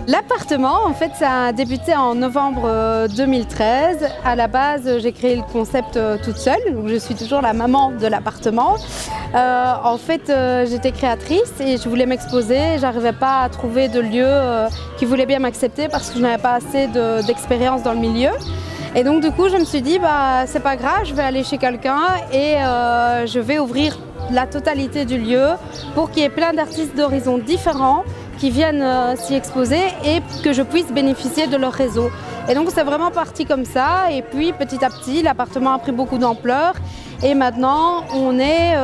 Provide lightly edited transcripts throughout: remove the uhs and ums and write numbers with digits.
L'appartement, en fait, ça a débuté en novembre 2013. À la base, j'ai créé le concept toute seule, donc je suis toujours la maman de l'appartement. En fait, j'étais créatrice et je voulais m'exposer. J'arrivais pas à trouver de lieu qui voulait bien m'accepter parce que je n'avais pas assez d'expérience dans le milieu. Et donc du coup, je me suis dit, c'est pas grave, je vais aller chez quelqu'un et je vais ouvrir la totalité du lieu pour qu'il y ait plein d'artistes d'horizons différents qui viennent s'y exposer et que je puisse bénéficier de leur réseau. Et donc c'est vraiment parti comme ça et puis petit à petit l'appartement a pris beaucoup d'ampleur et maintenant on est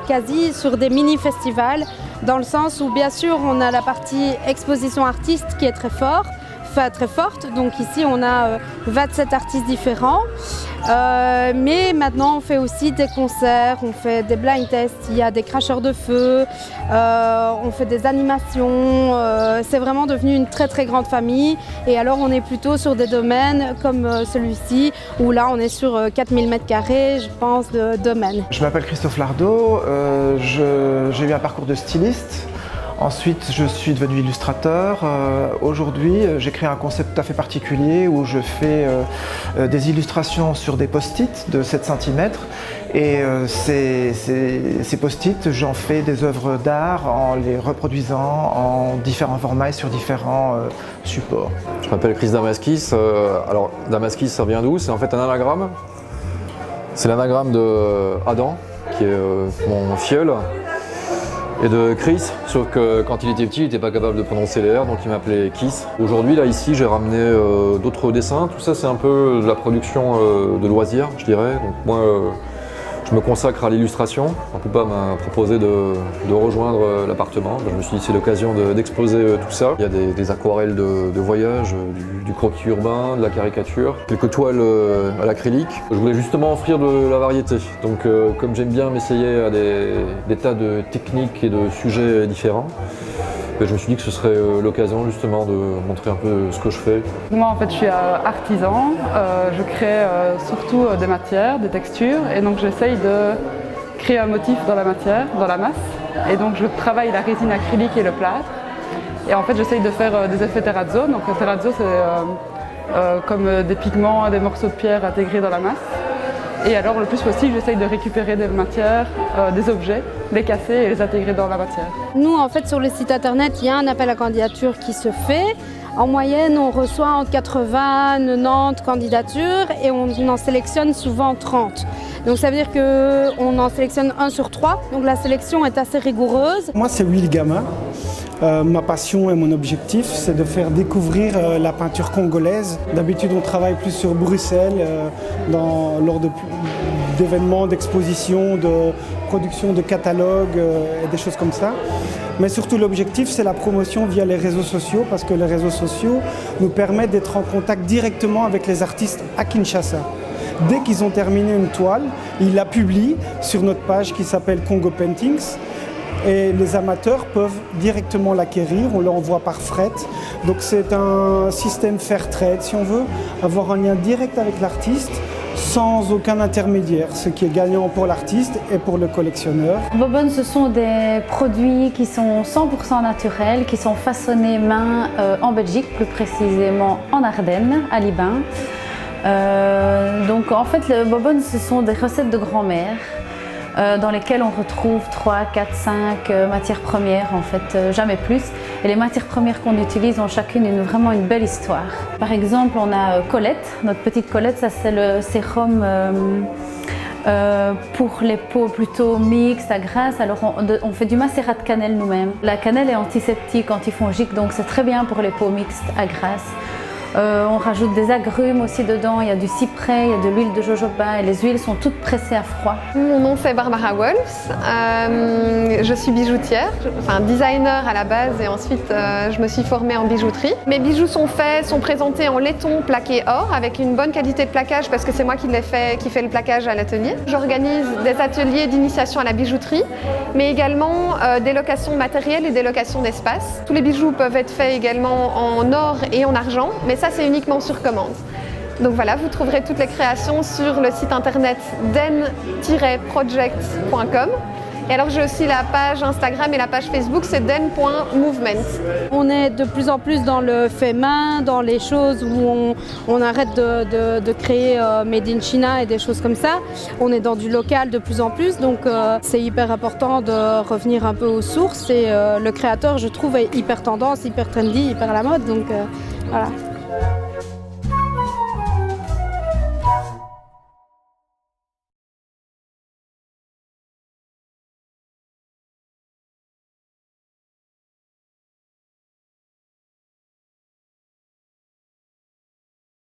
quasi sur des mini-festivals dans le sens où bien sûr on a la partie exposition artiste qui est très forte, donc ici on a 27 artistes différents. Mais maintenant on fait aussi des concerts, on fait des blind tests, il y a des cracheurs de feu, on fait des animations, c'est vraiment devenu une très très grande famille et alors on est plutôt sur des domaines comme celui-ci où là on est sur 4000 m², je pense, de domaines. Je m'appelle Christophe Lardot, j'ai eu un parcours de styliste. Ensuite, je suis devenu illustrateur. Aujourd'hui, j'ai créé un concept tout à fait particulier où je fais des illustrations sur des post-it de 7 cm. Et ces post-it, j'en fais des œuvres d'art en les reproduisant en différents formats et sur différents supports. Je m'appelle Chris Damaskis. Alors, Damaskis, ça vient d'où? C'est en fait un anagramme. C'est l'anagramme de Adam, qui est mon filleul. Et de Chris, sauf que quand il était petit, il n'était pas capable de prononcer les R, donc il m'appelait Kiss. Aujourd'hui, là, ici, j'ai ramené d'autres dessins. Tout ça, c'est un peu de la production de loisirs, je dirais. Donc moi, je me consacre à l'illustration. Mon papa m'a proposé de rejoindre l'appartement. Je me suis dit, c'est l'occasion d'exposer tout ça. Il y a des aquarelles de voyage, du croquis urbain, de la caricature, quelques toiles à l'acrylique. Je voulais justement offrir de la variété. Donc comme j'aime bien m'essayer à des tas de techniques et de sujets différents, je me suis dit que ce serait l'occasion justement de montrer un peu ce que je fais. Moi en fait je suis artisan, je crée surtout des matières, des textures et donc j'essaye de créer un motif dans la matière, dans la masse et donc je travaille la résine acrylique et le plâtre et en fait j'essaye de faire des effets terrazzo. Donc le terrazzo c'est comme des pigments, des morceaux de pierre intégrés dans la masse. Et alors le plus possible, j'essaye de récupérer des matières, des objets, les casser et les intégrer dans la matière. Nous en fait sur le site internet, il y a un appel à candidature qui se fait. En moyenne, on reçoit entre 80 et 90 candidatures et on en sélectionne souvent 30. Donc ça veut dire qu'on en sélectionne 1 sur 3, donc la sélection est assez rigoureuse. Moi c'est Will Gama. Ma passion et mon objectif, c'est de découvrir la peinture congolaise. D'habitude, on travaille plus sur Bruxelles, lors d'événements, d'expositions, de production de catalogues et des choses comme ça. Mais surtout, l'objectif, c'est la promotion via les réseaux sociaux, parce que les réseaux sociaux nous permettent d'être en contact directement avec les artistes à Kinshasa. Dès qu'ils ont terminé une toile, ils la publient sur notre page qui s'appelle Congo Paintings. Et les amateurs peuvent directement l'acquérir, on l'envoie par fret. Donc c'est un système fair trade si on veut, avoir un lien direct avec l'artiste sans aucun intermédiaire, ce qui est gagnant pour l'artiste et pour le collectionneur. Bobonne, ce sont des produits qui sont 100% naturels, qui sont façonnés main en Belgique, plus précisément en Ardennes, à Libin. Donc en fait, le Bobonne, ce sont des recettes de grand-mère. Dans lesquelles on retrouve 3, 4, 5 matières premières, en fait, jamais plus. Et les matières premières qu'on utilise ont chacune vraiment une belle histoire. Par exemple, on a Colette, notre petite Colette, ça c'est le sérum pour les peaux plutôt mixtes, à grasse. Alors on fait du macérat de cannelle nous-mêmes. La cannelle est antiseptique, antifongique, donc c'est très bien pour les peaux mixtes à grasse. On rajoute des agrumes aussi dedans, il y a du cyprès, il y a de l'huile de jojoba et les huiles sont toutes pressées à froid. Mon nom c'est Barbara Wolfs, je suis bijoutière, enfin designer à la base et ensuite je me suis formée en bijouterie. Mes bijoux sont présentés en laiton plaqué or avec une bonne qualité de plaquage parce que c'est moi qui fais le plaquage à l'atelier. J'organise des ateliers d'initiation à la bijouterie mais également des locations de matériel et des locations d'espace. Tous les bijoux peuvent être faits également en or et en argent mais ça c'est uniquement sur commande. Donc voilà, vous trouverez toutes les créations sur le site internet den-project.com Et alors j'ai aussi la page Instagram et la page Facebook, c'est den.movement. On est de plus en plus dans le fait main, dans les choses où on arrête de créer Made in China et des choses comme ça. On est dans du local de plus en plus, donc c'est hyper important de revenir un peu aux sources. Et le créateur, je trouve, est hyper tendance, hyper trendy, hyper à la mode. Donc voilà.